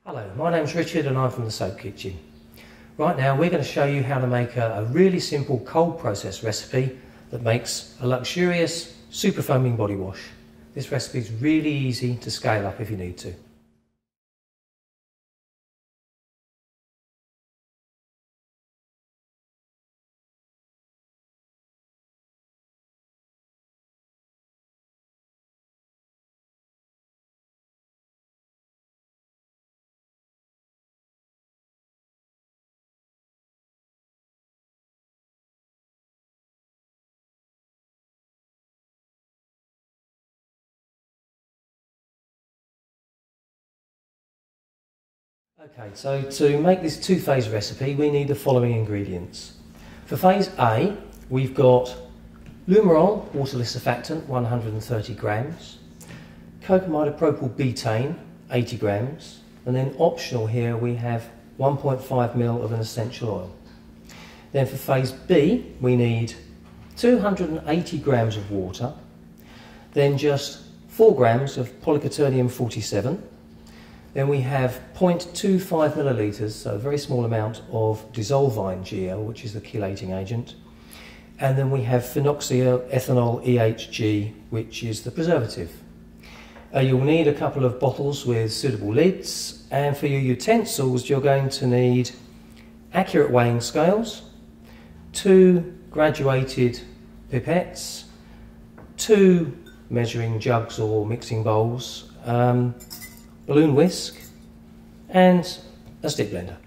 Hello, my name's Richard and I'm from the Soap Kitchen. Right now we're going to show you how to make a really simple cold process recipe that makes a luxurious super foaming body wash. This recipe is really easy to scale up if you need to. Okay, so to make this two-phase recipe we need the following ingredients. For phase A we've got Lumeron waterless surfactant 130 grams, cocamide propyl betaine 80 grams, and then optional here we have 1.5 ml of an essential oil. Then for phase B we need 280 grams of water, then just 4 grams of polyquaternium 47. Then we have 0.25 millilitres, so a very small amount of Dissolvine GL, which is the chelating agent. And then we have Phenoxyethanol EHG, which is the preservative. You'll need a couple of bottles with suitable lids, and for your utensils you're going to need accurate weighing scales, 2 graduated pipettes, 2 measuring jugs or mixing bowls, balloon whisk and a stick blender.